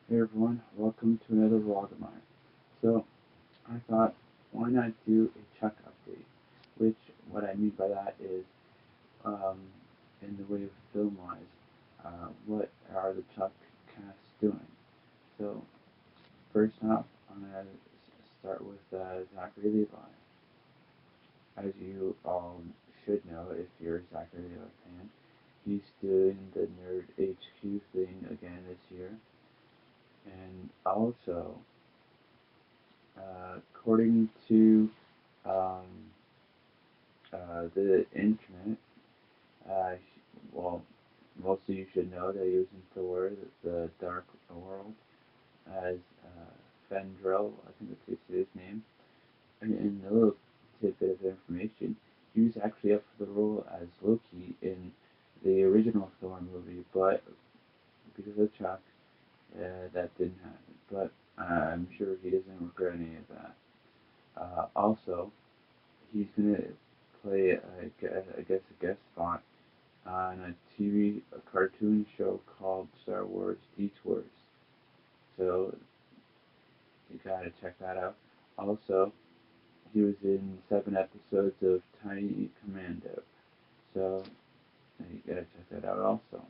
Hey everyone, welcome to another vlog of mine. So, I thought, why not do a Chuck update? Which, what I mean by that is, um, in the way of film-wise, what are the Chuck casts doing? So, first off, I'm going to start with Zachary Levi. As you all should know, if you're a Zachary Levi fan, he's doing the Nerd HQ thing again this year. And also, according to um, the internet, uh, well, most of you should know that he was in Thor, the Dark World, as Fendrel, I think that's his name. And a little tidbit of information, he was actually up for the role as Loki in the original Thor movie, but because of Chuck, that didn't happen. But I'm sure he doesn't regret any of that. Also, he's gonna play, I guess, a guest spot on a cartoon show called Star Wars Detours. So you gotta check that out. Also, he was in 7 episodes of Tiny Commando. So you gotta check that out also.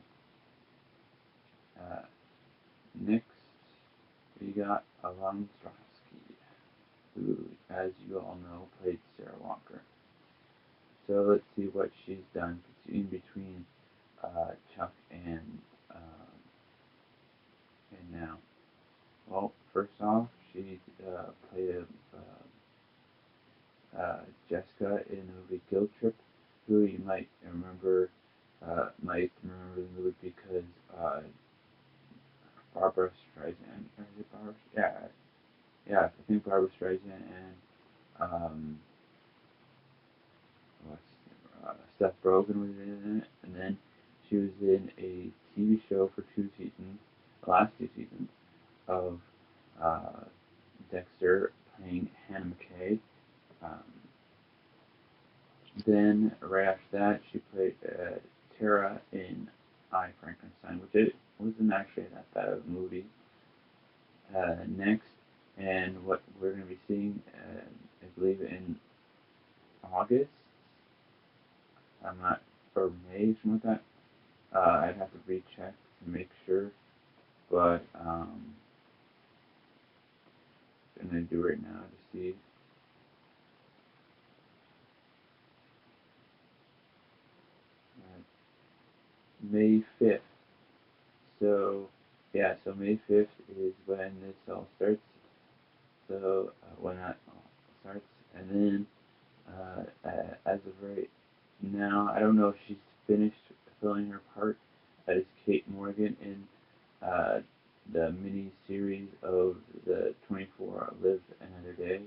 Uh, Next, we got Alon Strosky, who, as you all know, played Sarah Walker. So let's see what she's done in between Chuck and now. Well, first off, she played Jessica in the movie Guilt Trip, who you might remember the movie because Barbara Streisand, or is it Barbara? Yeah, I think Barbara Streisand and um, Seth Rogen was in it, and then she was in a TV show for 2 seasons, the last 2 seasons of uh, Dexter, playing Hannah McKay. Um, then right after that, she played Tara in I Frankenstein, which it wasn't actually that bad of a movie. Next, and what we're going to be seeing, I believe in August. I'm not, or May, something like that. I'd have to recheck to make sure, but I'm gonna do it right now to see. Uh, May 5th. So yeah, so May 5th is when this all starts. So when that all starts, and then as of right now, I don't know if she's finished filling her part as Kate Morgan in uh, the mini series of the 24 Live Another Day.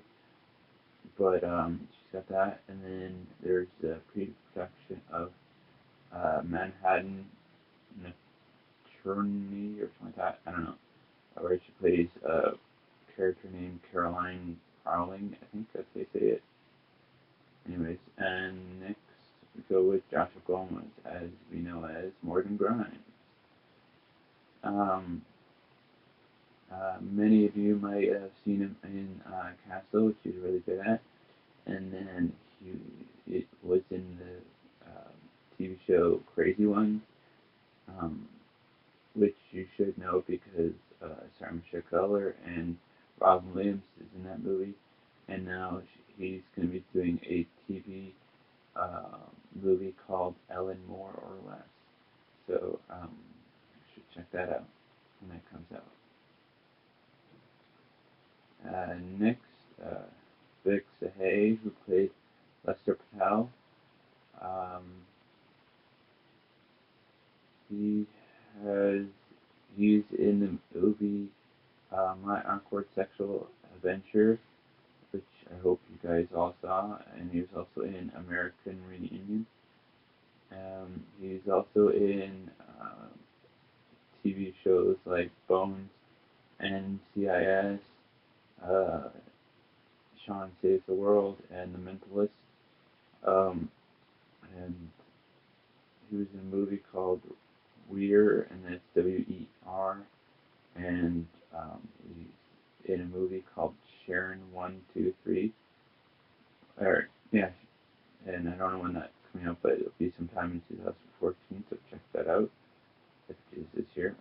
But she's got that, and then there's the pre-production of Manhattan Nocturne or something like that. I don't know. Where she plays a character named Caroline Prowling. I think that's how you say it. Anyways, and next we go with Joshua Gomez, as we know as Morgan Grimes. Um, Many of you might have seen him in Castle, which he's really good at, and then it was in the TV show Crazy Ones, um, which you should know because Sarah Michelle Gellar and Robin Williams is in that movie, and now he's going to be doing a TV uh, movie called Ellen More or Less. So you should check that out when that comes out. Next, uh, Vic Sahay, who played Lester Patel. Um, he has he's in the movie My Awkward Sexual Adventure, which I hope you guys all saw, and he was also in American Reunion. He's also in TV shows like Bones, NCIS, uh, Sean Saves the World, and The Mentalist. Um, and he was in a movie called Weir, and that's Weir, and He's in a movie called Sharon 123, or yeah, and I don't know when that's coming out, but it'll be sometime in 2014. So check that out if it is this year.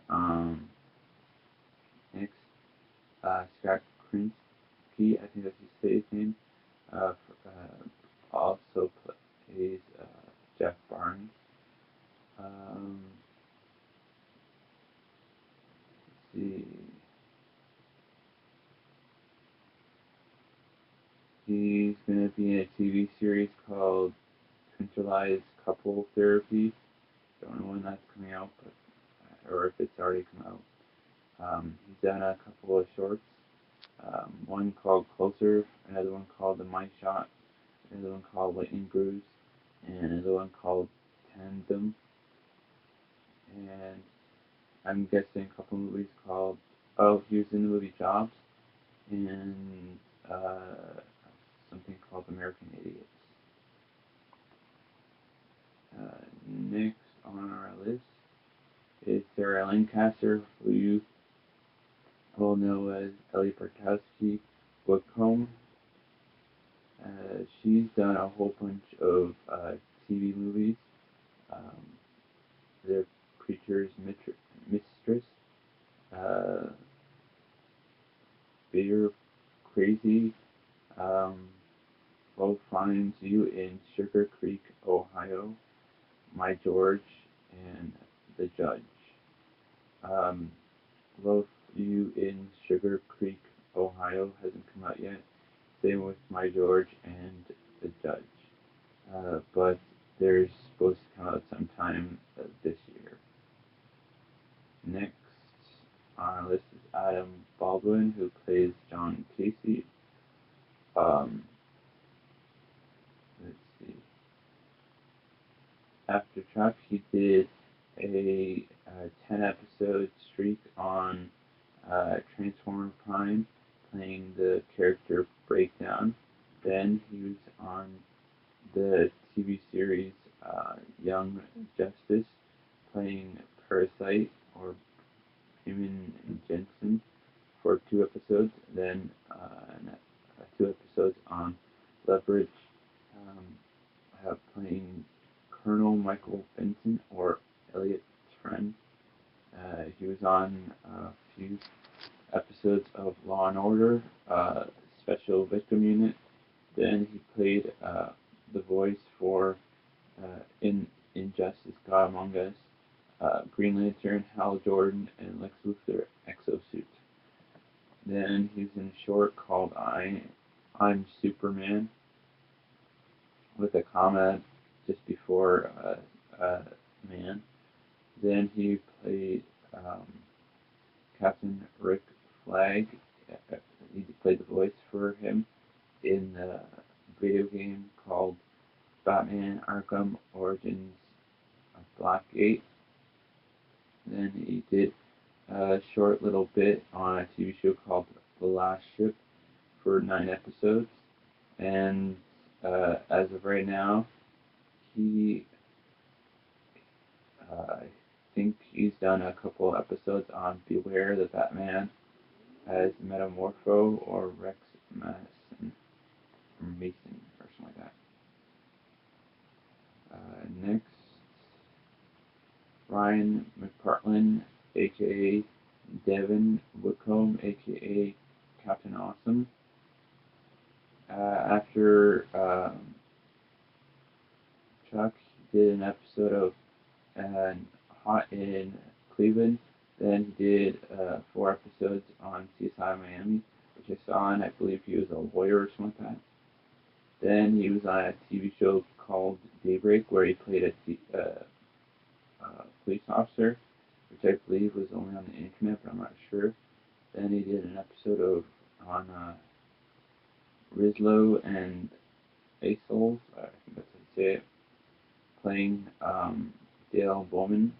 Next, Scott Krinsky, I think that's his stage name. Also plays Jeff Barnes. Um, let's see. He's going to be in a TV series called Centralized Couple Therapy. Don't know when that's coming out, but or if it's already come out. He's done a couple of shorts. One called Closer, another one called The Money Shot, another one called Lightning Bruise, and another one called Tandem. And I'm guessing a couple movies called. Oh, he was in the movie Jobs and something called American Idiots. Next on our list is Sarah Lancaster, who you all know as Ellie Bartowski Whitcomb. She's done a whole bunch of TV movies. Um, the Preacher's Mistress, uh, Bitter Crazy, um, Love Finds You in Sugar Creek, Ohio, My George, and The Judge. Um, Love You in Sugar Creek, Ohio hasn't come out yet. Same with My George and The Judge. But they're supposed to come out sometime this year. Next on our list is Adam Baldwin, who plays John Casey. Um, let's see. After Chuck, he did a 10 episode streak on Transformer Prime, playing the character Breakdown. Then he was on the TV series Young Justice, playing Parasite or Human Jensen for 2 episodes. Then 2 episodes on Leverage, playing Colonel Michael Benson or Elliot's friend. He was on a few episodes of Law and Order, Special Victim Unit. Then he played the voice for in Injustice, God Among Us, Green Lantern, Hal Jordan, and Lex Luthor Exosuit. Then he's in a short called I'm Superman, with a comma just before man. Then he played Captain Rick Flag. He played the voice for him in the video game called Batman Arkham Origins Blackgate. Then he did a short little bit on a TV show called The Last Ship for 9 episodes. And as of right now, he I think he's done a couple episodes on Beware the Batman as Metamorpho or Rex Mason or Mason or something like that. Next, Ryan McPartlin, aka Devin Whitcomb, aka Captain Awesome. After Chuck did an episode of Hot in Cleveland. Then he did 4 episodes on CSI Miami, which I saw, and I believe he was a lawyer or something like that. Then he was on a TV show called Daybreak, where he played a police officer, which I believe was only on the internet, but I'm not sure. Then he did an episode of on Rizlo and Asols, I think that's how you say it, playing Dale Bowman.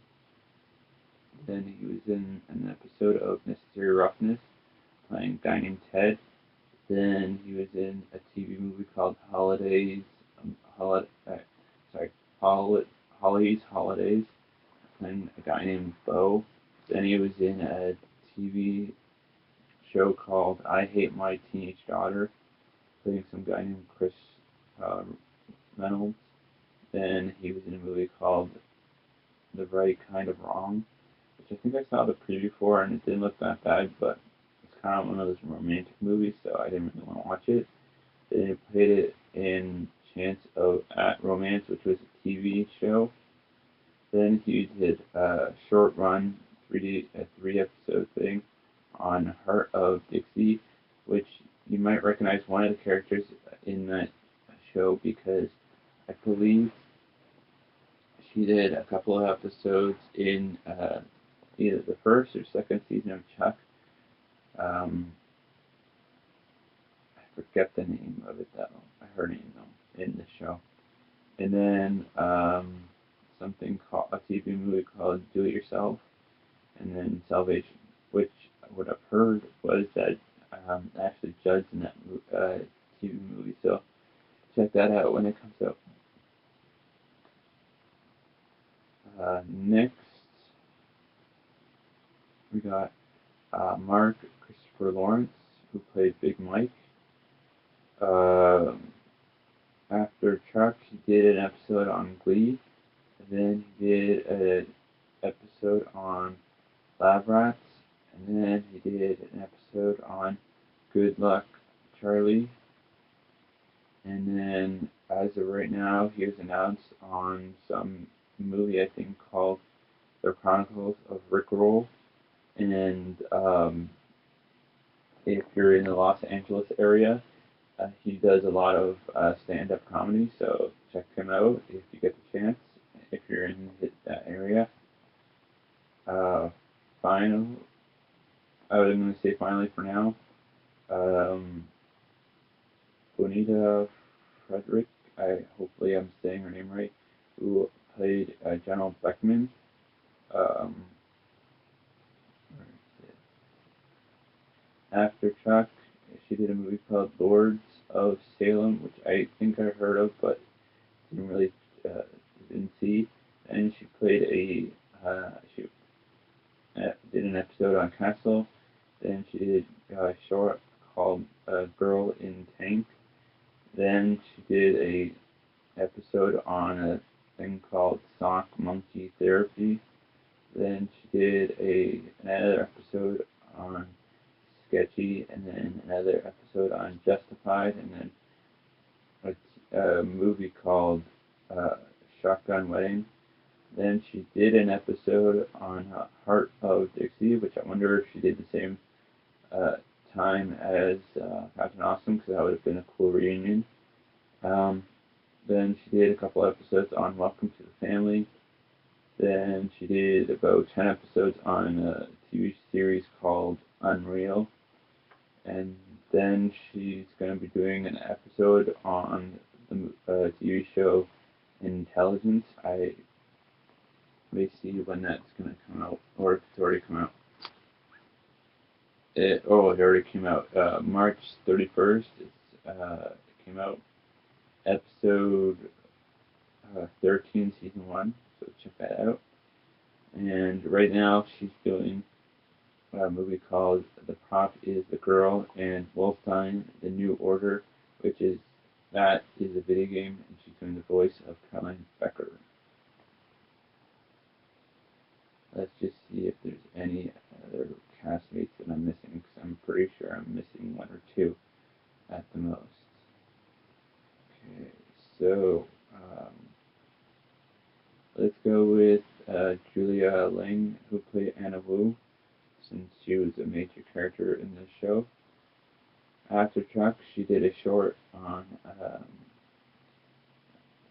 Then he was in an episode of Necessary Roughness, playing Guy Named Ted. Then he was in a TV movie called Holidays, Holidays, playing a guy named Bo. Then he was in a TV show called I Hate My Teenage Daughter, playing some guy named Chris uh, Reynolds. Then he was in a movie called The Right Kind of Wrong, which I think I saw the preview for, and it didn't look that bad, but it's kind of one of those romantic movies, so I didn't really want to watch it. Then he played it in Chance of at Romance, which was a TV show. Then he did a short run, a 3 episode thing on Heart of Dixie, which you might recognize one of the characters in that show because I believe she did a couple of episodes in either the first or second season of Chuck. Um, I forget the name of it though. Her name though in the show. And then something called a TV movie called Do It Yourself, and then Salvation, which what I've heard was that Ashley Judd's in that TV movie. So check that out when it comes out. Next, we got Mark Christopher Lawrence, who played Big Mike. Uh, After Chuck, he did an episode on Glee. And then he did an episode on Lab Rats. And then he did an episode on Good Luck Charlie. And then, as of right now, he was announced on some movie, I think, called The Chronicles of Rickroll. And if you're in the Los Angeles area, he does a lot of stand-up comedy, so check him out if you get the chance, if you're in that area. Final, I was going to say finally for now, Bonita Frederick, hopefully I'm saying her name right, who played General Beckman. Um, After Chuck, she did a movie called Lords of Salem, which I think I heard of, but didn't really didn't see. And she played she did an episode on Castle. Then she did a short called Girl in Tank. Then she did a episode on a thing called Sock Monkey Therapy. Then she did another episode on Sketchy, and then another episode on Justified, and then a movie called Shotgun Wedding. Then she did an episode on Heart of Dixie, which I wonder if she did the same time as Captain Awesome, because that would have been a cool reunion. Then she did a couple episodes on Welcome to the Family. Then she did about 10 episodes on a TV series called Unreal. And then she's going to be doing an episode on the TV show Intelligence. I may see when that's going to come out, or if it's already come out. It already came out. March 31st. It came out. Episode 13, season 1. So check that out. And right now she's doing a movie called The Prop is the Girl and Wolfenstein The New Order, which is a video game, and she's doing the voice of Caroline Becker. Let's just see if there's any other castmates that I'm missing, because I'm pretty sure I'm missing one or two at the most. Okay, so let's go with Julia Ling, who played Anna Wu, since she was a major character in the show. After Chuck, she did a short on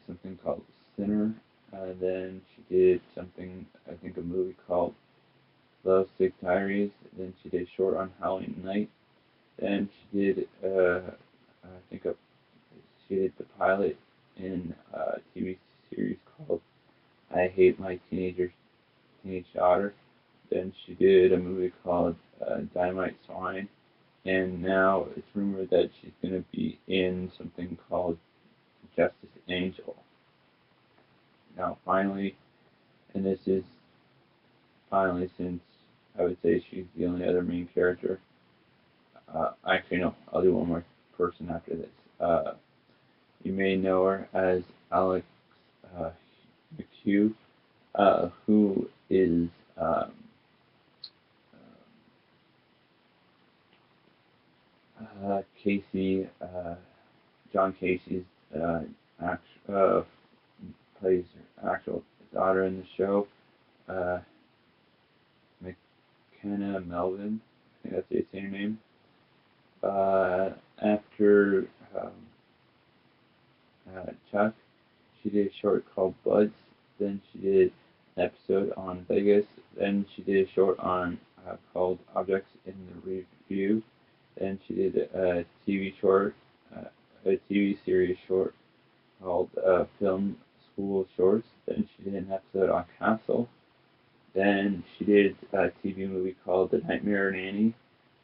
something called Sinner. Then she did something, I think a movie called Love Sick Diaries. Then she did a short on Halloween Night. Then she did, she did the pilot in a TV series called I Hate My Teenage Daughter. Then she did a movie called Dynamite Swine. And now it's rumored that she's going to be in something called Justice Angel. Now finally, and this is finally, since I would say she's the only other main character, Actually, no, I'll do one more person after this. You may know her as Alex uh, McHugh, who is Casey, John Casey's act, plays her actual daughter in the show. Uh, McKenna Melvin, I think that's the same name. After um, Chuck, she did a short called Buds. Then she did an episode on Vegas. Then she did a short on called Objects in the Review. Then she did a TV short, a TV series short called Film School Shorts. Then she did an episode on Castle. Then she did a TV movie called The Nightmare Nanny.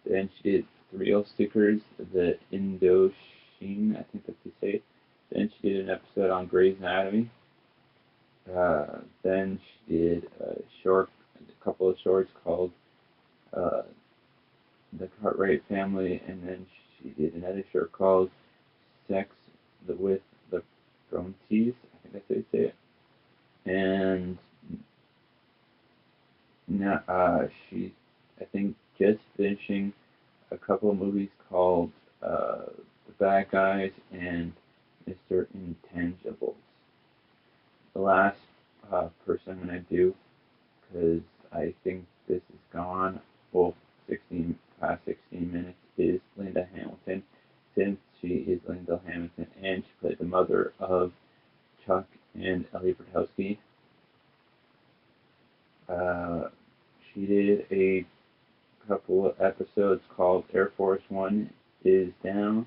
Then she did Thrill Stickers, the Indochine, I think that's how you say it. Then she did an episode on Grey's Anatomy. Then she did a couple of shorts called uh, The Cartwright Family, and then she did another short called Sex with the Brontes. I think that's how you say it. And now she's, I think, just finishing a couple of movies called The Bad Guys and Mr. Intangibles. The last person I'm going to do, because I think this is gone, well, past 16 minutes, is Linda Hamilton, since she is Linda Hamilton and she played the mother of Chuck and Ellie Bertowski. Uh, she did a couple of episodes called Air Force One is Down.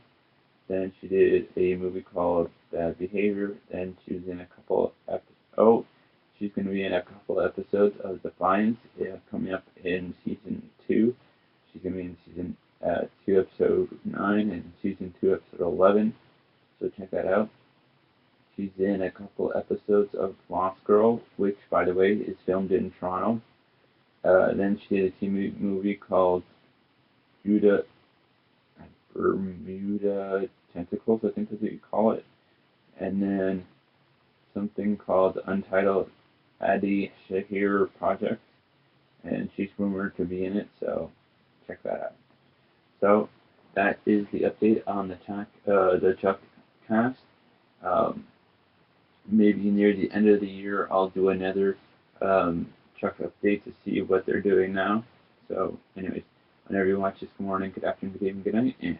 Then she did a movie called Bad Behavior. Then she was in a couple episodes. Oh, she's going to be in a couple episodes of Defiance coming up in season 2. She's going to be in season 2, episode 9, and season 2, episode 11. So check that out. She's in a couple episodes of Lost Girl, which, by the way, is filmed in Toronto. Then she did a TV movie called Bermuda Tentacles, I think that's what you call it. And then something called Untitled Adi Shahir Project. And she's rumored to be in it, so check that out. So that is the update on the Chuck cast. Um, Maybe near the end of the year, I'll do another Chuck update to see what they're doing now. So, anyways, whenever you watch this, good morning, good afternoon, good evening, good night, and